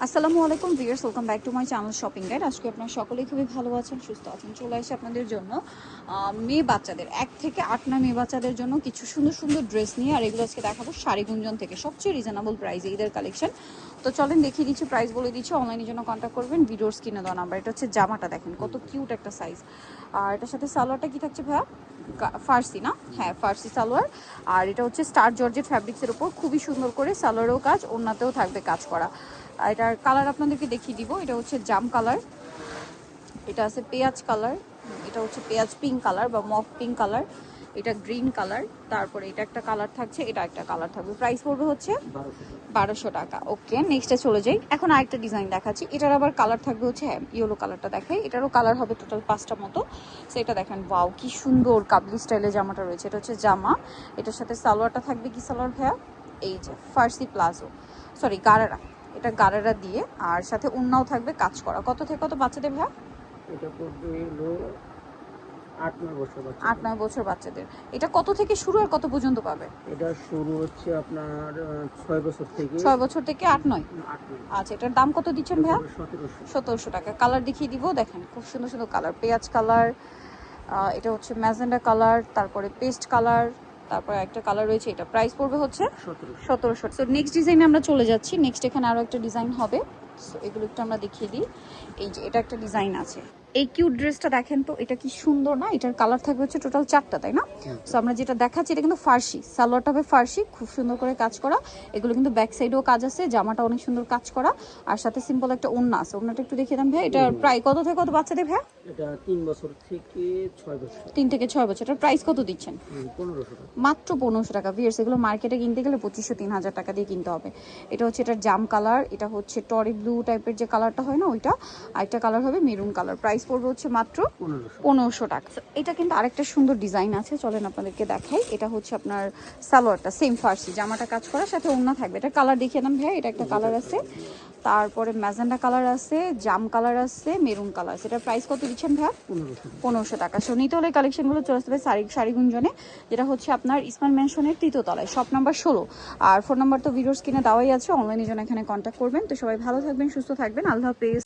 আসসালামু আলাইকুম viewers, welcome back to my channel shopping guide. আজকে আপনারা সকলেই খুবই ভালো আছেন, সুস্থ আছেন। চলে আসে আপনাদের জন্য মেয়ে বাচ্চাদের 1 থেকে 8 না মেয়ে বাচ্চাদের জন্য কিছু সুন্দর সুন্দর ড্রেস নিয়ে। আর এগুলো আজকে দেখাবো শাড়িগুঞ্জন থেকে, সবচেয়ে রিজনেবল প্রাইসে ঈদের কালেকশন। তো চলেন দেখিয়ে দিচ্ছি, প্রাইস বলে দিচ্ছি। অনলাইনের জন্য কন্ট্যাক্ট করবেন, ভিডিওর স্ক্রিনে দেওয়া নাম্বার। এটা হচ্ছে জামাটা, দেখেন কত কিউট একটা সাইজ। আর এটার সাথে সালোয়ারটা কি থাকছে ভাইয়া? ফার্সি না? হ্যাঁ, ফার্সি সালোয়ার। আর এটা হচ্ছে স্টার জর্জেট ফ্যাব্রিক্সের উপর খুবই সুন্দর করে সালোয়ারেও কাজ, ওড়নাতেও থাকবে কাজ করা। আর এটার কালার আপনাদেরকে দেখিয়ে দিব। এটা হচ্ছে জাম কালার, এটা আছে পেঁয়াজ কালার, এটা হচ্ছে পেঁয়াজ পিঙ্ক কালার বা মফ পিঙ্ক কালার, এটা গ্রিন কালার, তারপরে এটা একটা কালার থাকছে, এটা একটা কালার থাকবে। প্রাইস পড়বে হচ্ছে 1200 টাকা। ওকে, নেক্সটে চলে যাই। এখন আরেকটা ডিজাইন দেখাচ্ছি, এটার আবার কালার থাকবে হচ্ছে ইয়েলো কালারটা দেখাই। এটারও কালার হবে টোটাল 5টা মতো। সেটা দেখেন, ওয়াও কি সুন্দর কাবলি স্টাইলে জামাটা রয়েছে। এটা হচ্ছে জামা, এটার সাথে সালোয়ারটা থাকবে কি সালোয়ার ভাইয়া? এই যে ফার্সি প্লাজো, সরি গারারা, এটা গারারা দিয়ে, আর সাথে ওড়নাও থাকবে কাজ করা। কত থেকে কত বাচ্চাদের ভাইয়া? এটা পড়বে হলো 8-9 বছর বাচ্চা। 8-9 বছর বাচ্চাদের। এটা কত থেকে শুরু আর কত পর্যন্ত পাবে? এটা শুরু হচ্ছে আপনার 6 বছর থেকে। 6 বছর থেকে 8-9। 8-9। আচ্ছা, এটার দাম কত দিচ্ছেন ভাইয়া? 1700। 1700 টাকা। কালার দেখিয়ে দিব, দেখেন খুব সুন্দর সুন্দর কালার। পেঁয়াজ কালার, এটা হচ্ছে ম্যাজেন্ডা কালার, তারপরে পেস্ট কালার, তারপরে একটা কালার রয়েছে। এটা প্রাইস পড়বে হচ্ছে 1700। সো নেক্সট ডিজাইনে আমরা চলে যাচ্ছি। নেক্সট এখানে আরও একটা ডিজাইন হবে, সো এগুলো একটু আমরা দেখিয়ে দিই। এই যে এটা একটা ডিজাইন আছে, এই কিউট ড্রেসটা দেখেন তো, এটা কি সুন্দর না? এটার কালার থাকবে হচ্ছে টোটাল 4টা, তাই না? সো আমরা যেটা দেখাচ্ছি এটা কিন্তু ফার্সি, সালোয়ারটা হবে ফার্সি, খুব সুন্দর করে কাজ করা। এগুলো কিন্তু ব্যাক সাইডেও কাজ আছে, জামাটা অনেক সুন্দর কাজ করা, আর সাথে সিম্পল একটা ওড়না আছে। ওড়নাটা একটু দেখিয়ে দাম ভাই। এটার প্রায় কত থেকে কত বাচ্চাদের ভাই? এটা 3 বছর থেকে 6 বছর। 3 থেকে 6 বছর। এটার প্রাইস কত দিচ্ছেন? 1500 টাকা। মাত্র 1500 টাকা। ভিউয়ার্স, এগুলো মার্কেটে কিনতে গেলে 2500-3000 টাকা দিয়ে কিনতে হবে। এটা হচ্ছে এটার জাম কালার, এটা হচ্ছে টরি ব্লু টাইপের যে কালারটা হয় না ওইটা, আরেকটা কালার হবে মেরুন কালার। প্রাইস পড়বে হচ্ছে মাত্র 1500 টাকা। এটা কিন্তু আরেকটা সুন্দর ডিজাইন আছে, চলেন আপনাদেরকে দেখাই। এটা হচ্ছে আপনার সালোয়ারটা সেম ফার্সি, জামাটা কাজ করার সাথে ওড়না থাকবে। এটা কালার দেখিয়ে দাম ভাই। এটা একটা কালার আছে, তারপরে ম্যাজেন্ডা কালার আছে, জাম কালার আছে, মেরুন কালার আছে। এটার প্রাইস কত দিচ্ছেন ভাই? 1500 টাকা। সো নিতে হলে কালেকশনগুলো চলে আসতে হবে শাড়িগুঞ্জনে, যেটা হচ্ছে আপনার ইসমান মেনশনের 3য় তলায়, শপ নাম্বার 16। আর ফোন নাম্বার তো ভিডিওর স্ক্রিনে দেওয়াই আছে, অনলাইনের জন্য এখানে কন্ট্যাক্ট করবেন। তো সবাই ভালো থাকবেন, সুস্থ থাকবেন, আল্লাহ হাফেজ।